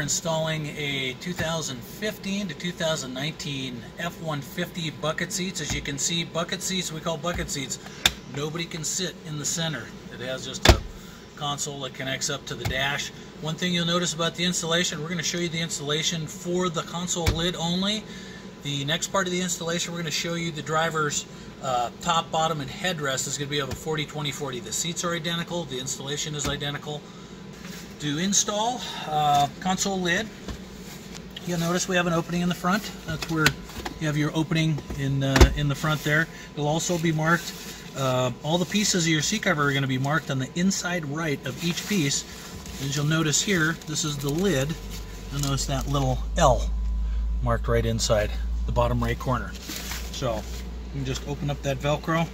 we're installing a 2015 to 2019 F-150 bucket seats. As you can see, bucket seats, we call bucket seats. Nobody can sit in the center. It has just a console that connects up to the dash. One thing you'll notice about the installation, we're going to show you the installation for the console lid only. The next part of the installation, we're going to show you the driver's top, bottom, and headrest is going to be of a 40-20-40. The seats are identical, the installation is identical. To install console lid, you'll notice we have an opening in the front. That's where you have your opening in the front there. It'll also be marked, all the pieces of your seat cover are going to be marked on the inside right of each piece. As you'll notice here, this is the lid. You'll notice that little L marked right inside the bottom right corner. So you can just open up that Velcro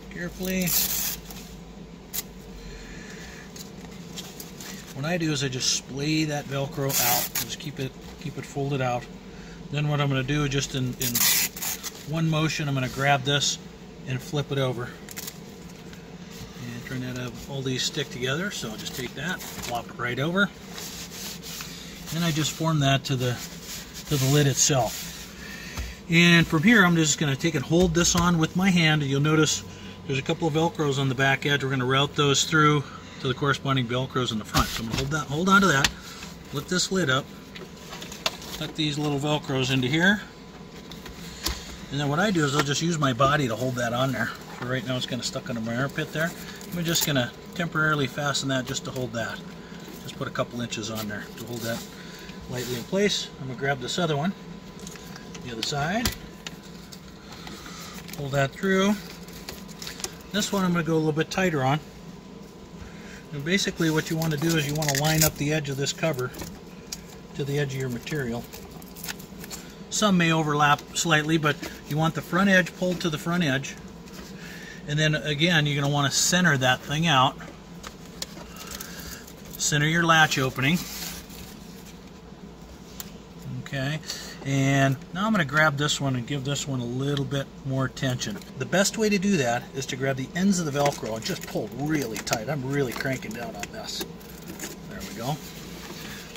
carefully. What I do is I just splay that Velcro out, just keep it folded out. Then what I'm going to do is just in one motion, I'm going to grab this and flip it over. And try not to have all these stick together, so I'll just take that, flop it right over. And I just form that to the lid itself. And from here, I'm just going to take and hold this on with my hand. You'll notice there's a couple of Velcros on the back edge. We're going to route those through to the corresponding Velcros in the front. So I'm going to hold on to that, lift this lid up, tuck these little Velcros into here, and then what I do is I'll just use my body to hold that on there. So right now it's kind of stuck under my armpit there. I'm just going to temporarily fasten that just to hold that. Just put a couple inches on there to hold that lightly in place. I'm going to grab this other one, the other side, pull that through. This one I'm going to go a little bit tighter on. And basically what you want to do is you want to line up the edge of this cover to the edge of your material. Some may overlap slightly, but you want the front edge pulled to the front edge. And then again, you're going to want to center that thing out. Center your latch opening. Okay. And now I'm going to grab this one and give this one a little bit more tension. The best way to do that is to grab the ends of the Velcro and just pull really tight. I'm really cranking down on this. There we go.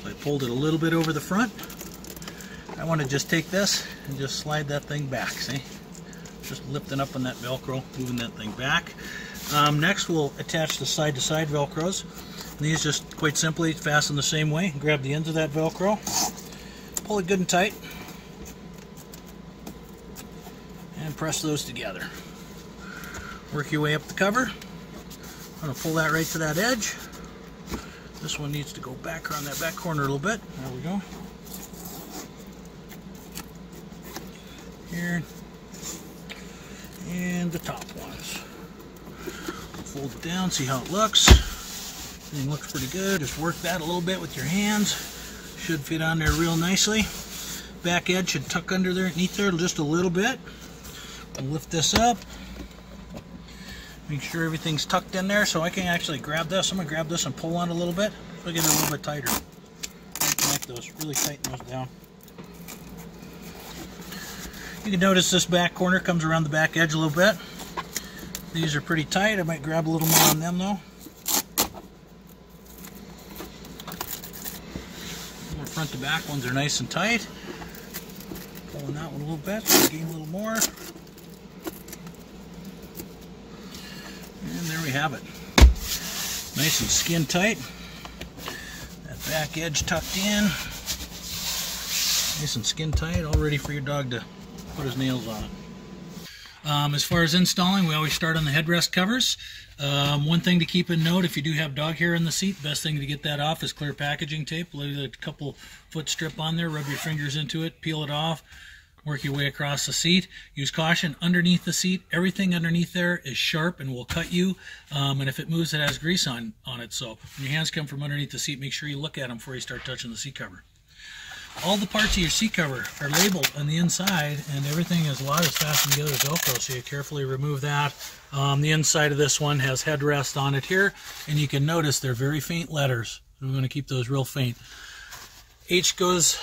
So I pulled it a little bit over the front. I want to just take this and just slide that thing back. See? Just lifting up on that Velcro, moving that thing back. Next we'll attach the side-to-side Velcros. And these just quite simply fasten the same way. Grab the ends of that Velcro. Pull it good and tight, and press those together. Work your way up the cover. I'm going to pull that right to that edge. This one needs to go back around that back corner a little bit. There we go. Here, and the top ones. Fold it down, see how it looks. Everything looks pretty good. Just work that a little bit with your hands. Should fit on there real nicely. Back edge should tuck underneath there just a little bit. I'll lift this up. Make sure everything's tucked in there so I can actually grab this. I'm going to grab this and pull on a little bit so I get it a little bit tighter. Connect those, really tighten those down. You can notice this back corner comes around the back edge a little bit. These are pretty tight. I might grab a little more on them though. Front to back ones are nice and tight. Pulling that one a little bit, so gain a little more. And there we have it. Nice and skin tight. That back edge tucked in. Nice and skin tight, all ready for your dog to put his nails on it. As far as installing, we always start on the headrest covers. One thing to keep in note, if you do have dog hair in the seat, best thing to get that off is clear packaging tape. Leave a couple foot strip on there, rub your fingers into it, peel it off, work your way across the seat. Use caution underneath the seat. Everything underneath there is sharp and will cut you, and if it moves, it has grease on it. So when your hands come from underneath the seat, make sure you look at them before you start touching the seat cover. All the parts of your seat cover are labeled on the inside, and everything is fastened together with Velcro, so you carefully remove that. The inside of this one has headrest on it here, and you can notice they're very faint letters. We're going to keep those real faint. H goes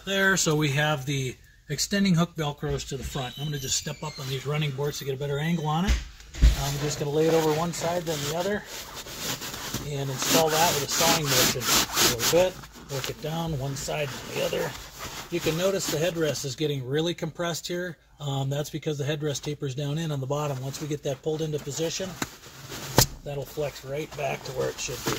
there, so we have the extending hook Velcros to the front. I'm going to just step up on these running boards to get a better angle on it. I'm just going to lay it over one side, then the other. and install that with a sawing motion. A little bit, work it down one side to the other. You can notice the headrest is getting really compressed here. That's because the headrest tapers down in on the bottom. Once we get that pulled into position, that'll flex right back to where it should be.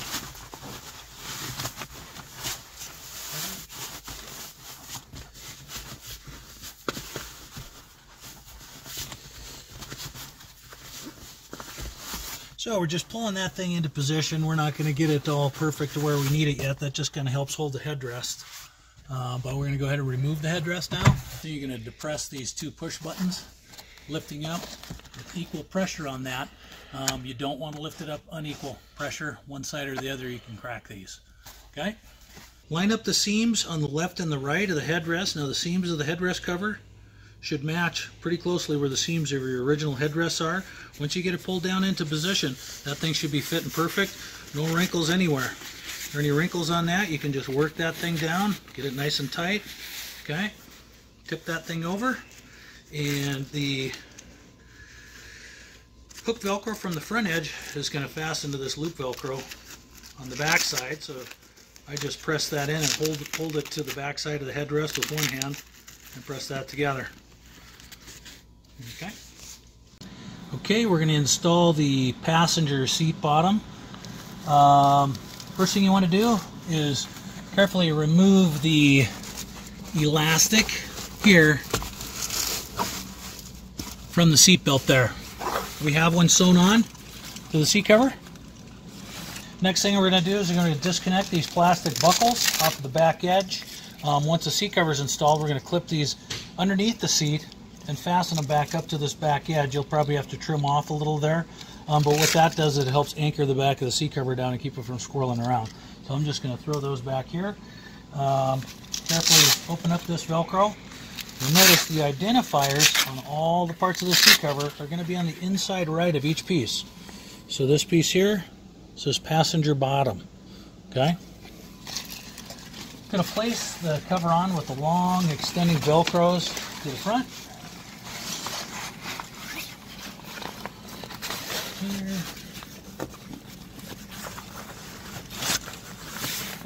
So we're just pulling that thing into position. We're not going to get it all perfect to where we need it yet. That just kind of helps hold the headrest. But we're going to go ahead and remove the headrest now. So you're going to depress these two push buttons, lifting up with equal pressure on that. You don't want to lift it up unequal pressure, one side or the other. You can crack these. Okay? Line up the seams on the left and the right of the headrest. Now the seams of the headrest cover should match pretty closely where the seams of your original headrests are. Once you get it pulled down into position, that thing should be fitting perfect. No wrinkles anywhere. If there are any wrinkles on that, you can just work that thing down, get it nice and tight. Okay? Tip that thing over, and the hook Velcro from the front edge is going to fasten to this loop Velcro on the back side. So I just press that in and hold it to the back side of the headrest with one hand and press that together. Okay. Okay, we're going to install the passenger seat bottom. First thing you want to do is carefully remove the elastic here from the seat belt there. We have one sewn on to the seat cover. Next thing we're going to do is we're going to disconnect these plastic buckles off of the back edge. Once the seat cover is installed, we're going to clip these underneath the seat and fasten them back up to this back edge. You'll probably have to trim off a little there, but what that does is it helps anchor the back of the seat cover down and keep it from swirling around. So I'm just going to throw those back here. Carefully open up this Velcro. You'll notice the identifiers on all the parts of the seat cover are going to be on the inside right of each piece. So this piece here says passenger bottom. Okay? I'm going to place the cover on with the long extending Velcros to the front. Here.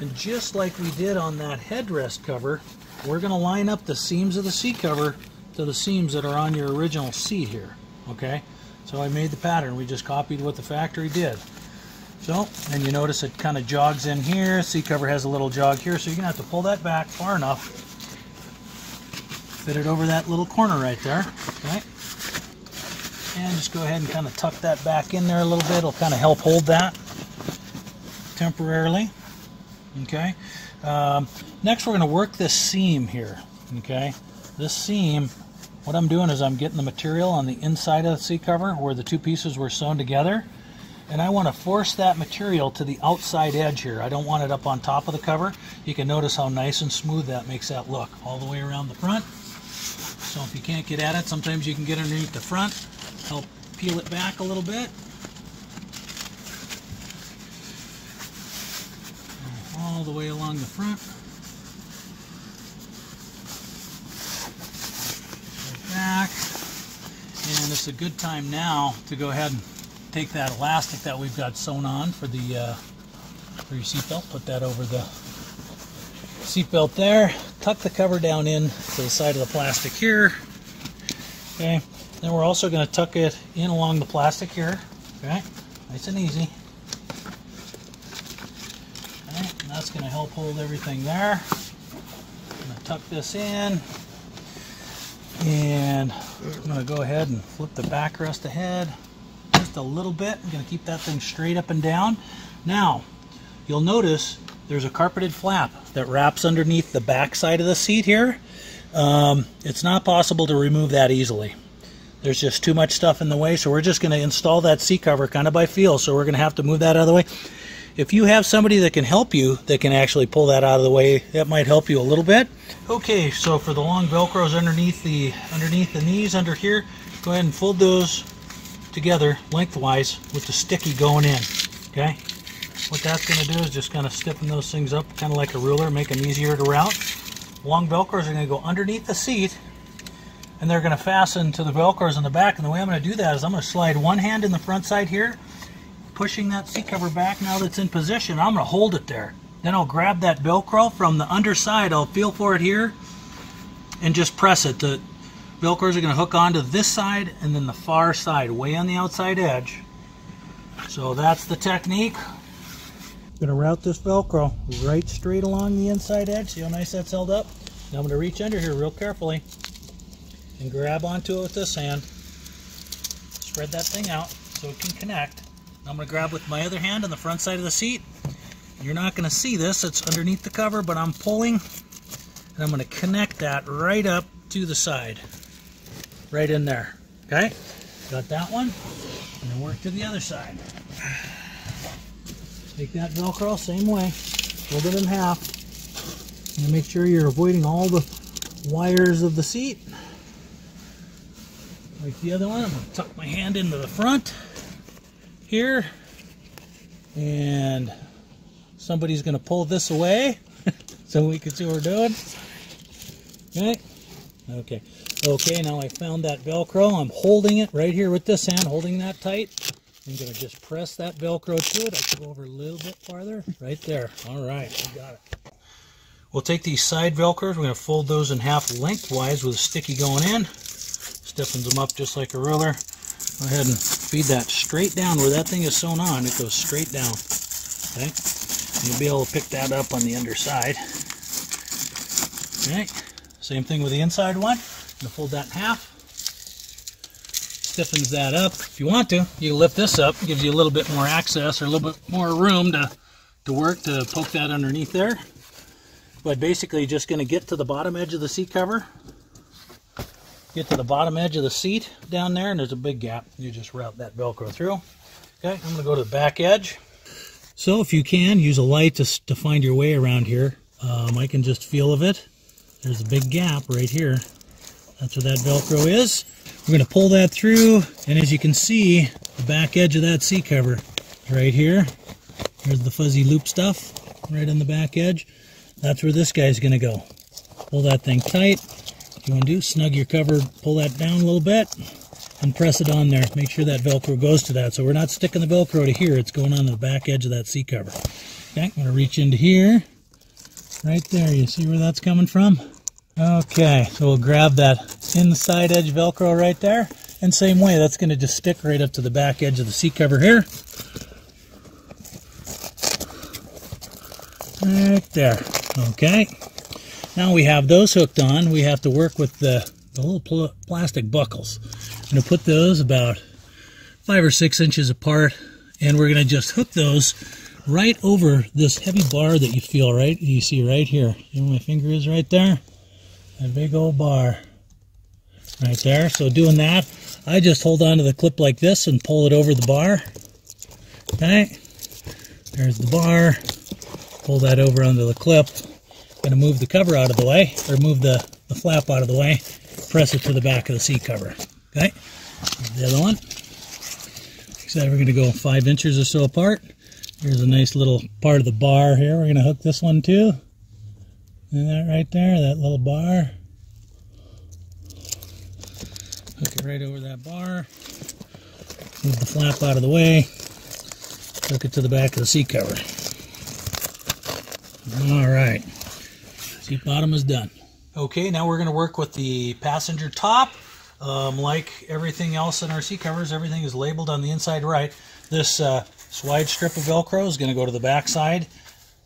And just like we did on that headrest cover, we're going to line up the seams of the seat cover to the seams that are on your original seat here. Okay? So I made the pattern. We just copied what the factory did. So, and you notice it kind of jogs in here. Seat cover has a little jog here, so you're going to have to pull that back far enough. Fit it over that little corner right there. Okay? And just go ahead and kind of tuck that back in there a little bit. It'll kind of help hold that temporarily. Okay? Next we're going to work this seam here. Okay? This seam, what I'm doing is I'm getting the material on the inside of the seat cover where the two pieces were sewn together. And I want to force that material to the outside edge here. I don't want it up on top of the cover. You can notice how nice and smooth that makes that look all the way around the front. So if you can't get at it, sometimes you can get underneath the front, help peel it back a little bit. All the way along the front. Back. And it's a good time now to go ahead and take that elastic that we've got sewn on for the for your seatbelt. Put that over the seatbelt there. Tuck the cover down in to the side of the plastic here. Okay. Then we're also going to tuck it in along the plastic here. Okay. Nice and easy. Okay. And that's going to help hold everything there. I'm going to tuck this in. And I'm going to go ahead and flip the backrest ahead just a little bit. I'm going to keep that thing straight up and down. Now, you'll notice there's a carpeted flap that wraps underneath the back side of the seat here. It's not possible to remove that easily. There's just too much stuff in the way, so we're just going to install that seat cover kind of by feel, so we're going to have to move that out of the way. If you have somebody that can help you, that can actually pull that out of the way, that might help you a little bit. Okay, so for the long Velcros underneath the knees under here, go ahead and fold those together lengthwise with the sticky going in. Okay, what that's going to do is just kind of stiffen those things up, kind of like a ruler, make them easier to route. Long Velcros are going to go underneath the seat, and they're going to fasten to the Velcros in the back. And the way I'm going to do that is I'm going to slide one hand in the front side here, pushing that seat cover back now that it's in position. I'm going to hold it there. Then I'll grab that Velcro from the underside. I'll feel for it here and just press it. The Velcros are going to hook onto this side and then the far side, way on the outside edge. So that's the technique. I'm going to route this Velcro right straight along the inside edge. See how nice that's held up? Now I'm going to reach under here real carefully and grab onto it with this hand. Spread that thing out so it can connect. Now I'm going to grab with my other hand on the front side of the seat. You're not going to see this, it's underneath the cover, but I'm pulling and I'm going to connect that right up to the side. Right in there. Okay? Got that one. And then work to the other side. Take that Velcro, same way. Fold it in half. And make sure you're avoiding all the wires of the seat. Like the other one, I'm going to tuck my hand into the front here. And somebody's going to pull this away so we can see what we're doing. Okay. Okay. Okay, now I found that Velcro. I'm holding it right here with this hand, holding that tight. I'm going to just press that Velcro to it. I can go over a little bit farther. Right there. All right, we got it. We'll take these side Velcros. We're going to fold those in half lengthwise with a sticky going in. Stiffens them up just like a ruler. Go ahead and feed that straight down where that thing is sewn on. It goes straight down. Okay. You'll be able to pick that up on the underside. Okay. Same thing with the inside one. I'm going to fold that in half. Stiffens that up. If you want to, you lift this up. Gives you a little bit more access or a little bit more room to work to poke that underneath there. But basically just going to get to the bottom edge of the seat cover. Get to the bottom edge of the seat down there, and there's a big gap. You just route that Velcro through. Okay, I'm going to go to the back edge. So if you can, use a light to find your way around here. I can just feel of it. There's a big gap right here. That's where that Velcro is. We're going to pull that through, and as you can see, the back edge of that seat cover is right here. There's the fuzzy loop stuff right on the back edge. That's where this guy's going to go. Pull that thing tight. What you want to do, snug your cover, pull that down a little bit, and press it on there. Make sure that Velcro goes to that. So we're not sticking the Velcro to here. It's going on the back edge of that seat cover. Okay, I'm going to reach into here. Right there. You see where that's coming from? Okay, so we'll grab that inside edge Velcro right there. And same way, that's going to just stick right up to the back edge of the seat cover here. Right there. Okay. Now we have those hooked on. We have to work with the little plastic buckles. I'm going to put those about 5 or 6 inches apart. And we're going to just hook those right over this heavy bar that you feel, right? You see right here. You know where my finger is right there? That big old bar right there. So doing that, I just hold on to the clip like this and pull it over the bar. Okay, there's the bar. Pull that over onto the clip. Going to move the cover out of the way, or move the flap out of the way. Press it to the back of the seat cover. Okay, the other one. Like I said, we're going to go 5 inches or so apart. Here's a nice little part of the bar here. We're going to hook this one too. And that right there, that little bar. Hook it right over that bar. Move the flap out of the way. Hook it to the back of the seat cover. All right. Seat bottom is done. Okay, now we're going to work with the passenger top. Like everything else in our seat covers, everything is labeled on the inside right. This wide strip of Velcro is going to go to the back side.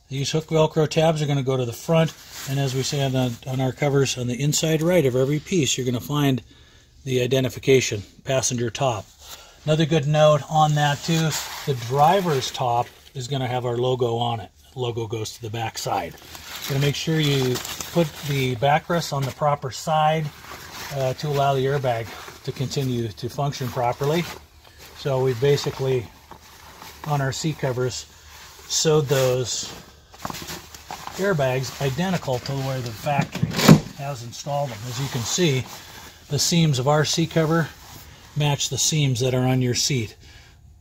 These hook Velcro tabs are going to go to the front, and as we say on our covers, on the inside right of every piece, you're going to find the identification, passenger top. Another good note on that too, the driver's top is going to have our logo on it. The logo goes to the back side. Going to make sure you put the backrest on the proper side to allow the airbag to continue to function properly. So we basically, on our seat covers, sewed those airbags identical to where the factory has installed them. As you can see, the seams of our seat cover match the seams that are on your seat.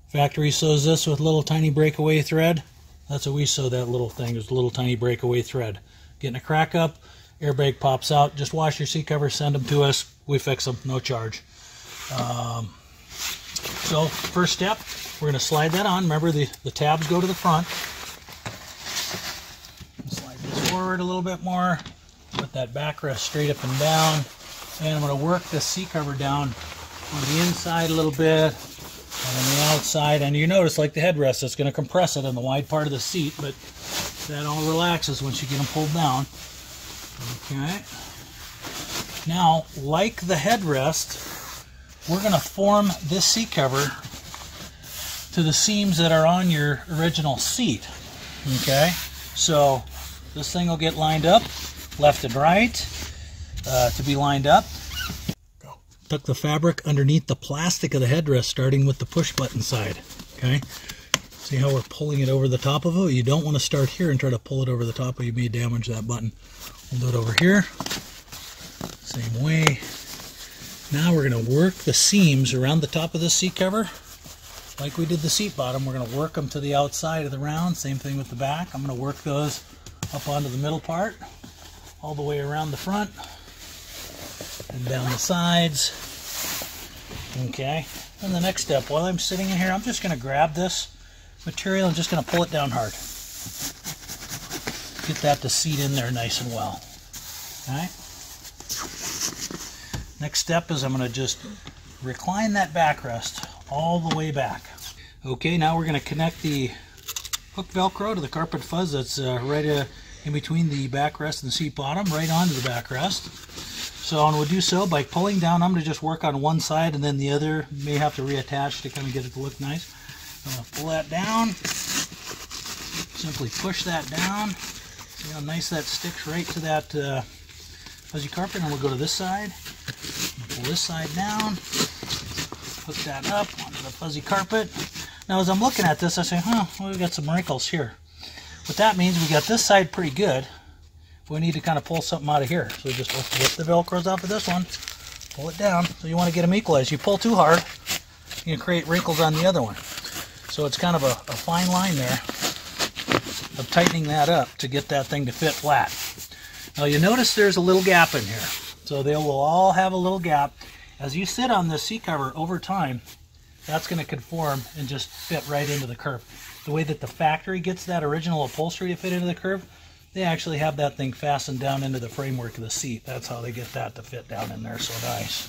Factory sews this with little tiny breakaway thread. That's what we sew that little thing, is a little tiny breakaway thread. Getting a crack up, airbag pops out, just wash your seat cover, send them to us, we fix them, no charge. So first step, we're going to slide that on. Remember, the tabs go to the front. Slide this forward a little bit more. Put that backrest straight up and down. And I'm going to work this seat cover down on the inside a little bit and on the outside. And you notice, like the headrest, it's going to compress it in the wide part of the seat, but that all relaxes once you get them pulled down. Okay. Now, like the headrest, we're going to form this seat cover to the seams that are on your original seat. Okay, so this thing will get lined up left and right to be lined up. Tuck the fabric underneath the plastic of the headrest, starting with the push button side. Okay, see how we're pulling it over the top of it? You don't want to start here and try to pull it over the top, or you may damage that button. We'll do it over here, same way. Now we're going to work the seams around the top of this seat cover like we did the seat bottom. We're going to work them to the outside of the round. Same thing with the back. I'm going to work those up onto the middle part, all the way around the front and down the sides. Okay, and the next step, while I'm sitting in here, I'm just going to grab this material and just going to pull it down hard. Get that to seat in there nice and well. Okay. Next step is I'm going to just recline that backrest all the way back. Okay, now we're going to connect the hook Velcro to the carpet fuzz that's right in between the backrest and the seat bottom, right onto the backrest. So we'll do so by pulling down. I'm going to just work on one side and then the other. You may have to reattach to kind of get it to look nice. I'm going to pull that down. Simply push that down. See how nice that sticks right to that fuzzy carpet. And we'll go to this side. Pull this side down. Hook that up onto the fuzzy carpet. Now as I'm looking at this, I say, well, we've got some wrinkles here. What that means, we got this side pretty good. We need to kind of pull something out of here. So just lift the Velcros off of this one, pull it down. So you want to get them equalized. You pull too hard, you can create wrinkles on the other one. So it's kind of a fine line there of tightening that up to get that thing to fit flat. Now you notice there's a little gap in here. So they will all have a little gap. As you sit on this seat cover over time, that's going to conform and just fit right into the curve. The way that the factory gets that original upholstery to fit into the curve, they actually have that thing fastened down into the framework of the seat. That's how they get that to fit down in there so nice.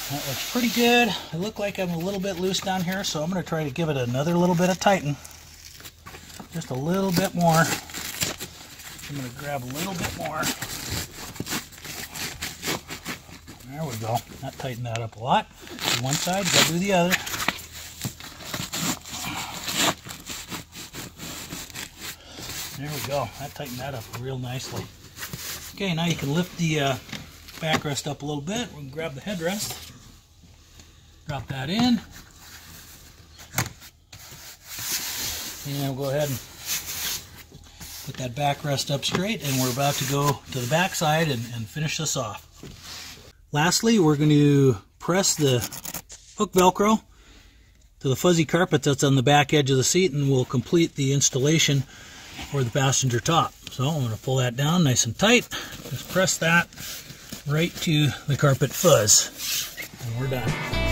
That looks pretty good. I look like I'm a little bit loose down here, so I'm going to try to give it another little bit of tighten. Just a little bit more. I'm going to grab a little bit more. There we go. That tightened that up a lot. Do one side, got to do the other. There we go. That tightened that up real nicely. Okay, now you can lift the backrest up a little bit. We can grab the headrest. Drop that in. And we'll go ahead and put that backrest up straight, and we're about to go to the back side and finish this off. Lastly, we're going to press the hook Velcro to the fuzzy carpet that's on the back edge of the seat, and we'll complete the installation for the passenger top. So I'm going to pull that down nice and tight. Just press that right to the carpet fuzz, and we're done.